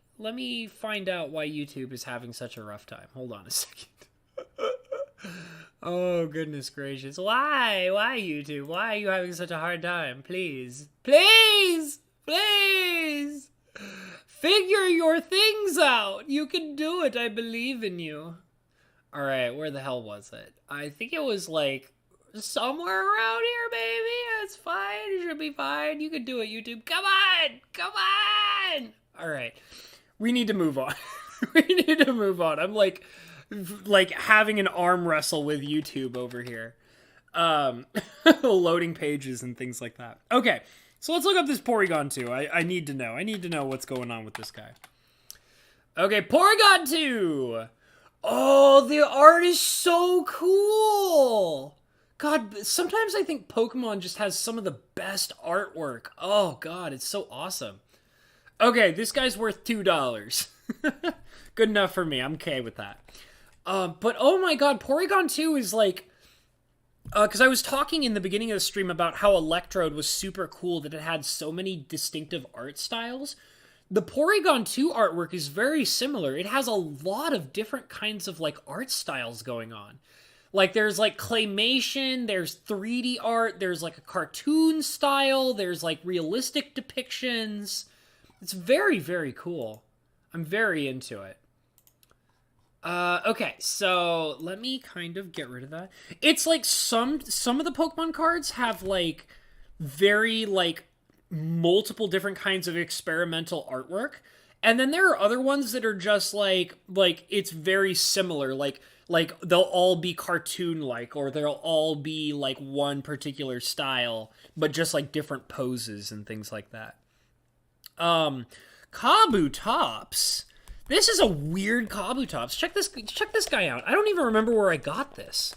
find out why YouTube is having such a rough time. Hold on a second. Oh, goodness gracious. Why? Why, YouTube? Why are you having such a hard time? Please. Please! Please! Figure your things out! You can do it. I believe in you. Alright, where the hell was it? I think it was, like, somewhere around here, baby. It's fine. It should be fine. You can do it, YouTube. Come on! Come on! Alright. We need to move on. We need to move on. I'm like having an arm wrestle with YouTube over here. Loading pages and things like that. Okay, so let's look up this Porygon 2. I need to know. I need to know what's going on with this guy. Okay, Porygon 2. Oh, the art is so cool. God, sometimes I think Pokemon just has some of the best artwork. Oh, God, it's so awesome. Okay, this guy's worth $2. Good enough for me. I'm okay with that. But oh my god, Porygon 2 is like... because I was talking in the beginning of the stream about how Electrode was super cool, that it had so many distinctive art styles. The Porygon 2 artwork is very similar. It has a lot of different kinds of, like, art styles going on. Like, there's, like, claymation, there's 3D art, there's, like, a cartoon style, there's, like, realistic depictions... It's very, very cool. I'm very into it. Okay, so let me kind of get rid of that. It's like some of the Pokemon cards have, like, very, like, multiple different kinds of experimental artwork. And then there are other ones that are just, like it's very similar. Like they'll all be cartoon-like, or they'll all be, like, one particular style, but just, like, different poses and things like that. Kabutops. This is a weird Kabutops. Check this guy out. I don't even remember where I got this.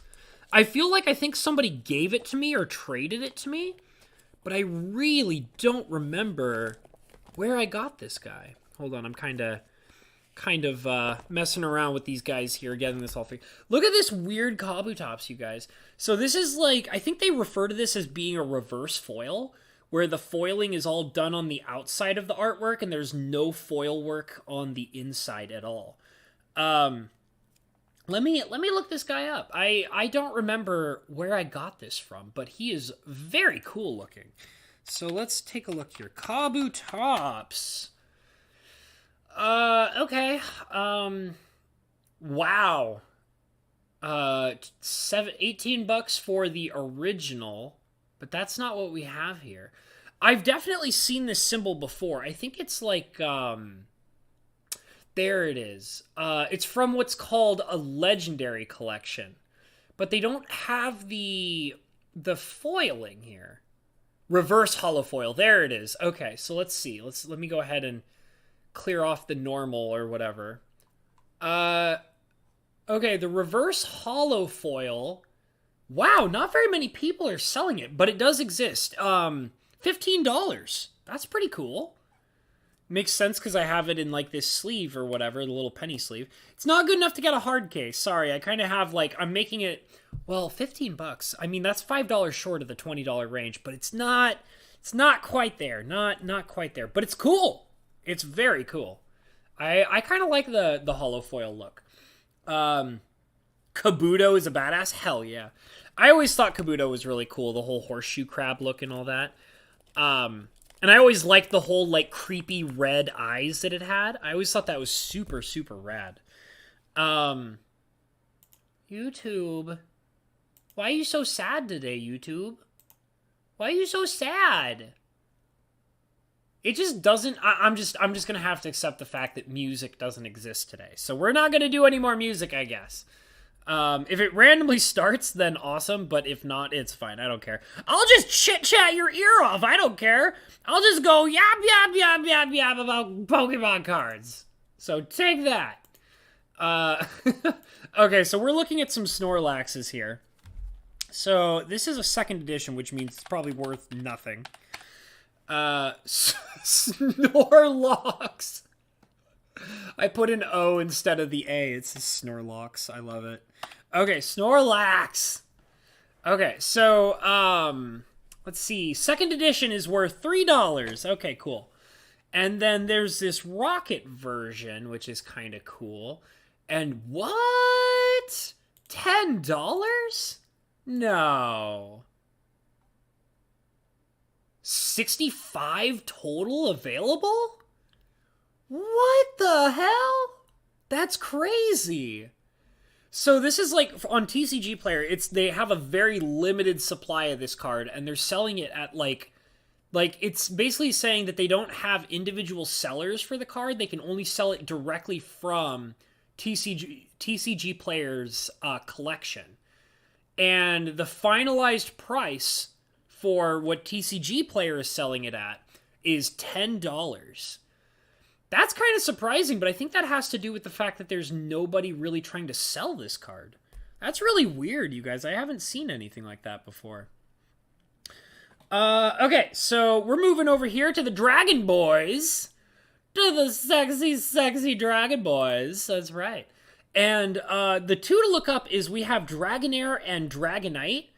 I think somebody gave it to me or traded it to me, but I really don't remember where I got this guy. Hold on, I'm kind of messing around with these guys here, getting this all figured. Look at this weird Kabutops, you guys. So this is, like, I think they refer to this as being a reverse foil, where the foiling is all done on the outside of the artwork, and there's no foil work on the inside at all. Let me look this guy up. I don't remember where I got this from, but he is very cool looking. So let's take a look here. Kabutops. Okay. Wow. $18 for the original. But that's not what we have here. I've definitely seen this symbol before. I think it's like, there it is. It's from what's called a Legendary Collection. But they don't have the foiling here. Reverse holofoil. There it is. Okay, so let's see. Let me go ahead and clear off the normal or whatever. Okay, the reverse holofoil... Wow, not very many people are selling it, but it does exist. $15. That's pretty cool. Makes sense because I have it in, like, this sleeve or whatever, the little penny sleeve. It's not good enough to get a hard case. Sorry, I kind of have, like, I'm making it, well, 15 bucks. I mean, that's $5 short of the $20 range, but it's not quite there. Not quite there. But it's cool. It's very cool. I kind of like the hollow foil look. Kabuto is a badass? Hell yeah. I always thought Kabuto was really cool, the whole horseshoe crab look and all that. And I always liked the whole, like, creepy red eyes that it had. I always thought that was super, super rad. YouTube. Why are you so sad today, YouTube? Why are you so sad? It just doesn't... I'm just gonna have to accept the fact that music doesn't exist today. So we're not gonna do any more music, I guess. If it randomly starts, then awesome, but if not, it's fine. I don't care. I'll just chit-chat your ear off. I don't care. I'll just go yap, yap, yap, yap, yap about Pokemon cards. So take that. Okay, so we're looking at some Snorlaxes here. So this is a second edition, which means it's probably worth nothing. Snorlax. I put an O instead of the A. It's Snorlax. I love it. Okay, Snorlax. Okay, so, let's see. Second edition is worth $3. Okay, cool. And then there's this rocket version, which is kind of cool. And what? $10? No. 65 total available? What the hell? That's crazy. So this is like on TCG Player, they have a very limited supply of this card and they're selling it at like it's basically saying that they don't have individual sellers for the card. They can only sell it directly from TCG Player's collection. And the finalized price for what TCG Player is selling it at is $10. That's kind of surprising, but I think that has to do with the fact that there's nobody really trying to sell this card. That's really weird, you guys. I haven't seen anything like that before. Okay, so we're moving over here to the Dragon Boys. To the sexy, sexy Dragon Boys. That's right. And the two to look up is we have Dragonair and Dragonite.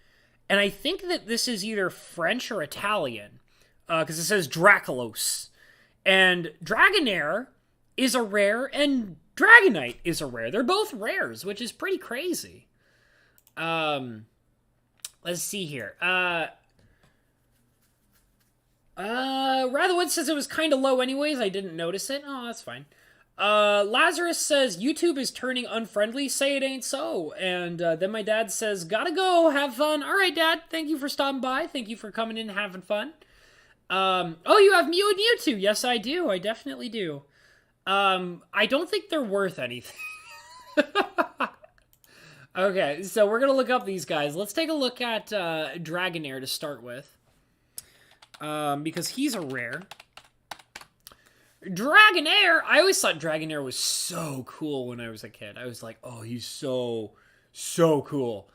And I think that this is either French or Italian. Because it says Dracolos. And Dragonair is a rare, and Dragonite is a rare. They're both rares, which is pretty crazy. Let's see here. Ratherwood says it was kind of low anyways. I didn't notice it. Oh, that's fine. Lazarus says, YouTube is turning unfriendly. Say it ain't so. And then my dad says, gotta go. Have fun. All right, Dad. Thank you for stopping by. Thank you for coming in and having fun. Oh, you have Mew and Mewtwo. Yes, I do. I definitely do. I don't think they're worth anything. Okay, so we're gonna look up these guys. Let's take a look at Dragonair to start with. Because he's a rare. Dragonair! I always thought Dragonair was so cool when I was a kid. I was like, oh, he's so cool.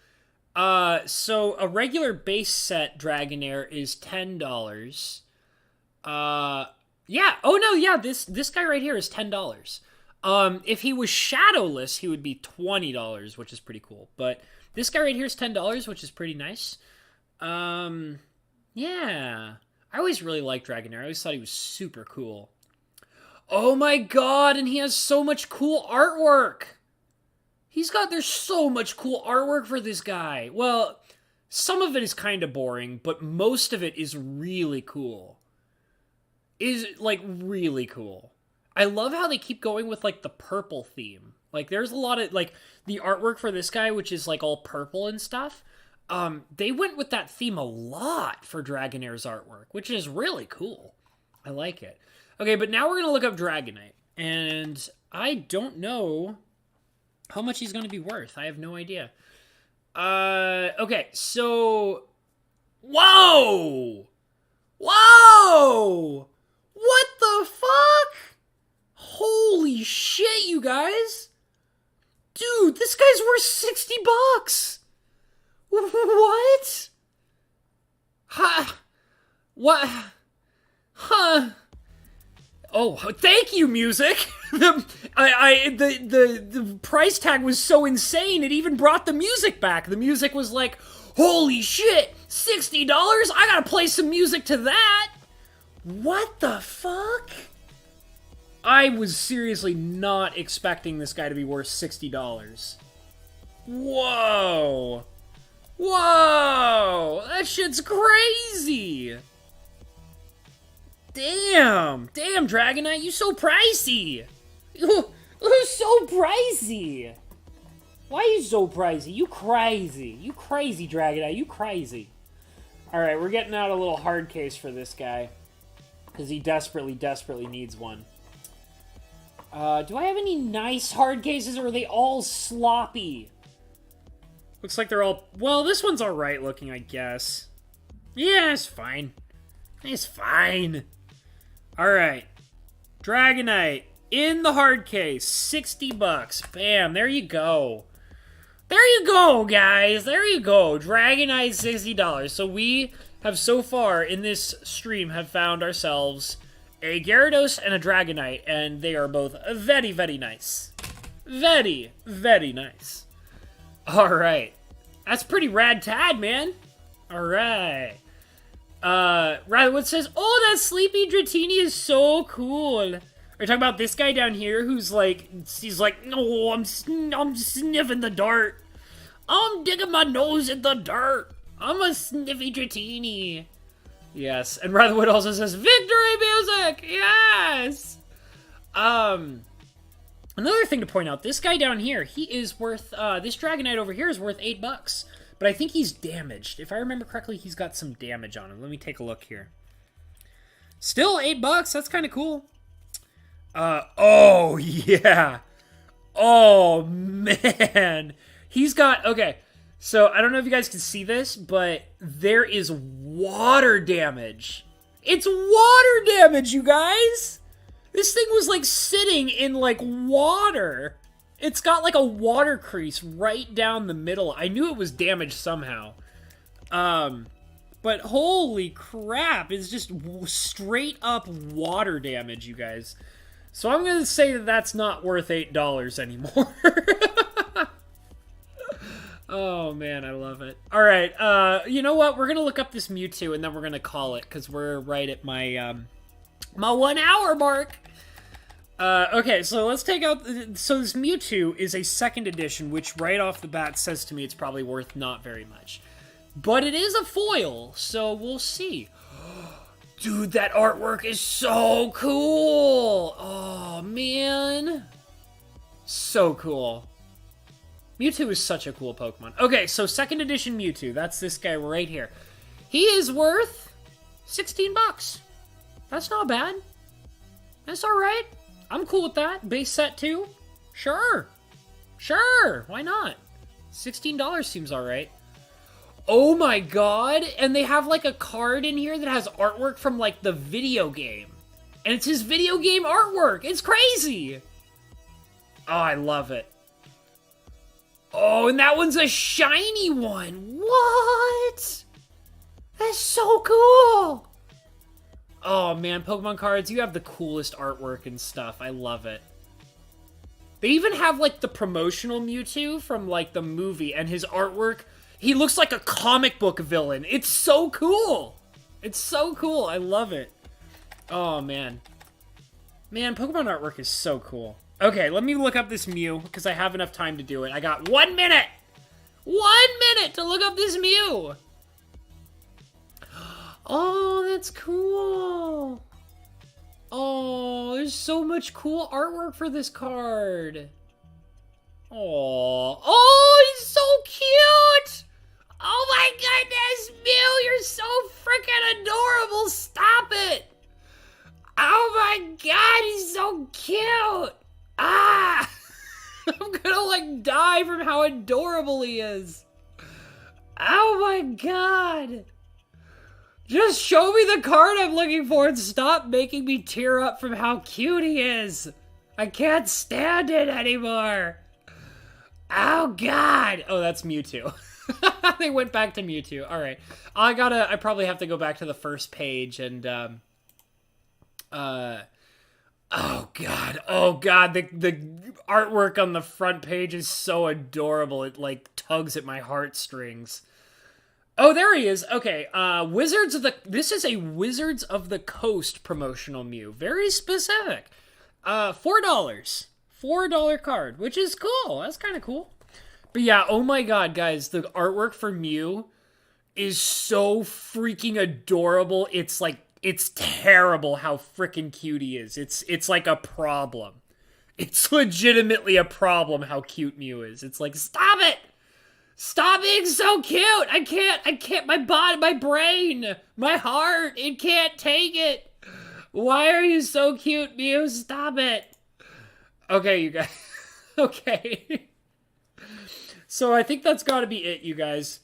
So a regular base set Dragonair is $10. Yeah. Oh no, yeah, this guy right here is $10. If he was shadowless, he would be $20, which is pretty cool. But this guy right here is $10, which is pretty nice. Yeah. I always really liked Dragonair. I always thought he was super cool. Oh my god, and he has so much cool artwork! There's so much cool artwork for this guy. Well, some of it is kind of boring, but most of it is really cool. Really cool. I love how they keep going with, like, the purple theme. Like, there's a lot of, like, the artwork for this guy, which is, like, all purple and stuff. They went with that theme a lot for Dragonair's artwork, which is really cool. I like it. Okay, but now we're going to look up Dragonite. And I don't know how much he's going to be worth. I have no idea. Okay, so... Whoa! Whoa! What the fuck? Holy shit, you guys! Dude, this guy's worth $60! What? Huh? What? Huh? Oh, thank you, music. The price tag was so insane. It even brought the music back. The music was like, holy shit, $60? I gotta play some music to that. What the fuck? I was seriously not expecting this guy to be worth $60. Whoa. Whoa. That shit's crazy. Damn, Dragonite, you so pricey. You're so pricey. Why are you so pricey? You crazy. You crazy, Dragonite, you crazy. Alright, we're getting out a little hard case for this guy. Because he desperately needs one. Do I have any nice hard cases, or are they all sloppy? Looks like they're all... Well, this one's alright looking, I guess. Yeah, it's fine. It's fine. Alright. Dragonite. In the hard case. $60. Bam. There you go. There you go, guys. There you go. Dragonite, $60. So we have so far in this stream have found ourselves a Gyarados and a Dragonite. And they are both very nice. Very nice. Alright. That's pretty rad-tad, man. Alright. What says, oh, that Sleepy Dratini is so cool. Are you talking about this guy down here who's like, he's like, no, I'm sniffing the dirt. I'm digging my nose in the dirt. I'm a sniffy Dratini. Yes, and Ratherwood also says, victory music, yes! Another thing to point out, this guy down here, he is worth, this Dragonite over here is worth $8. But I think he's damaged. If I remember correctly, he's got some damage on him. Let me take a look here. Still $8. That's kind of cool. Oh, yeah. Oh, man. He's got... Okay, so I don't know if you guys can see this, but there is water damage. It's water damage, you guys. This thing was, like, sitting in, like, water. It's got like a water crease right down the middle. I knew it was damaged somehow. But holy crap, it's just straight up water damage, you guys. So I'm going to say that that's not worth $8 anymore. Oh man, I love it. All right, you know what? We're going to look up this Mewtwo and then we're going to call it because we're right at my, my 1 hour mark. Okay, so let's take out... So this Mewtwo is a second edition, which right off the bat says to me it's probably worth not very much. But it is a foil, so we'll see. Dude, that artwork is so cool! Oh, man. So cool. Mewtwo is such a cool Pokemon. Okay, so second edition Mewtwo. That's this guy right here. He is worth $16. That's not bad. That's alright. I'm cool with that. Base set too? Sure. Sure. Why not? $16 seems alright. Oh my god. And they have like a card in here that has artwork from like the video game. And it's his video game artwork. It's crazy. Oh, I love it. Oh, and that one's a shiny one. What? That's so cool. Oh man, Pokemon cards, you have the coolest artwork and stuff. I love it. They even have like the promotional Mewtwo from like the movie and his artwork. He looks like a comic book villain. It's so cool. It's so cool. I love it. Oh man. Man, Pokemon artwork is so cool. Okay, let me look up this Mew because I have enough time to do it. I got 1 minute. 1 minute to look up this Mew. Oh, that's cool. Oh, there's so much cool artwork for this card. Oh, he's so cute. Oh my goodness, Mew, you're so freaking adorable. Stop it. Oh my god, he's so cute. Ah, I'm gonna like die from how adorable he is. Oh my god. Just show me the card I'm looking for and stop making me tear up from how cute he is. I can't stand it anymore. Oh, God. Oh, that's Mewtwo. They went back to Mewtwo. All right. I probably have to go back to the first page and, Oh god, the artwork on the front page is so adorable. It like tugs at my heartstrings. Oh, there he is. Okay, this is a Wizards of the Coast promotional Mew. Very specific. $4. $4 card, which is cool. That's kind of cool. But yeah, oh my god, guys, the artwork for Mew is so freaking adorable. It's terrible how freaking cute he is. It's like a problem. It's legitimately a problem how cute Mew is. It's like, stop it! Stop being so cute! I can't, my body, my brain, my heart, it can't take it! Why are you so cute, Mew? Stop it! Okay, you guys. Okay. So I think that's gotta be it, you guys.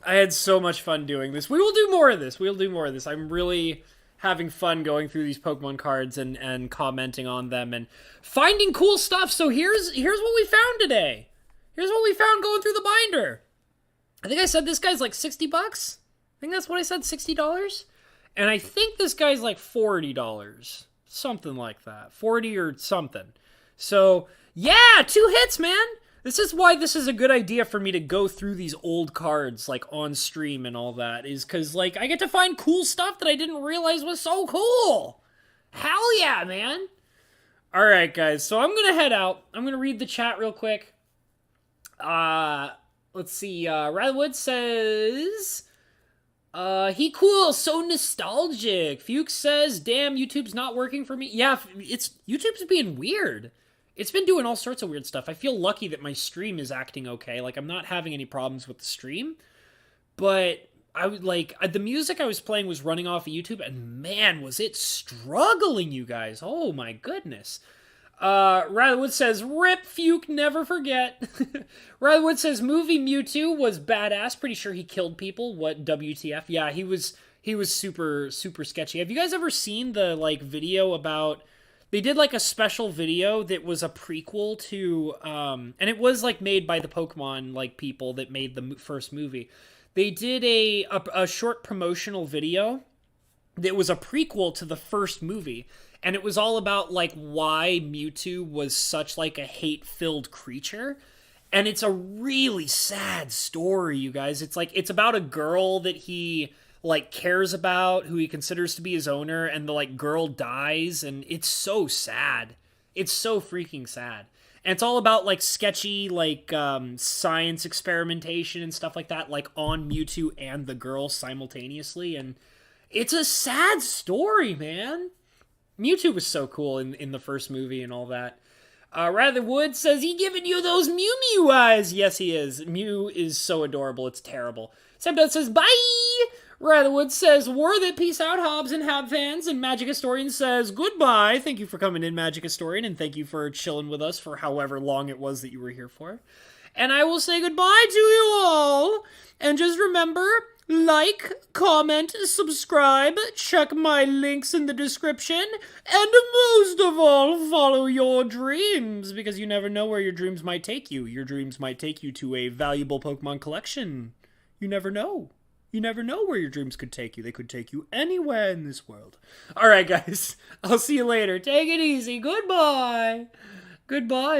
I had so much fun doing this. We will do more of this. We'll do more of this. I'm really having fun going through these Pokemon cards and commenting on them and finding cool stuff. So here's what we found today. Here's what we found going through the binder. I think I said this guy's like $60. I think that's what I said, $60. And I think this guy's like $40. Something like that. 40 or something. So, yeah, 2 hits, man. This is why this is a good idea for me to go through these old cards, like, on stream and all that, is because, like, I get to find cool stuff that I didn't realize was so cool. Hell yeah, man. All right, guys, so I'm going to head out. I'm going to read the chat real quick. Let's see, Radwood says, he cool, so nostalgic. Fuchs says, damn, YouTube's not working for me. Yeah, YouTube's being weird. It's been doing all sorts of weird stuff. I feel lucky that my stream is acting okay. Like, I'm not having any problems with the stream. But I would like the music I was playing was running off of YouTube, and man, was it struggling, you guys. Oh my goodness. Radwood says, rip Fuke, never forget. Radwood says, movie Mewtwo was badass. Pretty sure he killed people. What, WTF? Yeah, he was super, super sketchy. Have you guys ever seen the, like, video about... They did, like, a special video that was a prequel to, and it was, like, made by the Pokemon, like, people that made the first movie. They did a short promotional video that was a prequel to the first movie, and it was all about, like, why Mewtwo was such, like, a hate-filled creature, and it's a really sad story, you guys. It's, like, it's about a girl that he... like, cares about, who he considers to be his owner, and the, like, girl dies, and it's so sad. It's so freaking sad. And it's all about, like, sketchy, like, science experimentation and stuff like that, like, on Mewtwo and the girl simultaneously, and it's a sad story, man. Mewtwo was so cool in the first movie and all that. Ratherwood says, he giving you those Mew Mew eyes. Yes, he is. Mew is so adorable, it's terrible. Sandpoint says, bye! Ratherwood says, worth it, peace out, Hobbs and Hab fans. And Magic Historian says, goodbye. Thank you for coming in, Magic Historian, and thank you for chilling with us for however long it was that you were here for. And I will say goodbye to you all. And just remember, like, comment, subscribe, check my links in the description, and most of all, follow your dreams, because you never know where your dreams might take you. Your dreams might take you to a valuable Pokemon collection. You never know. You never know where your dreams could take you. They could take you anywhere in this world. All right, guys. I'll see you later. Take it easy. Goodbye. Goodbye.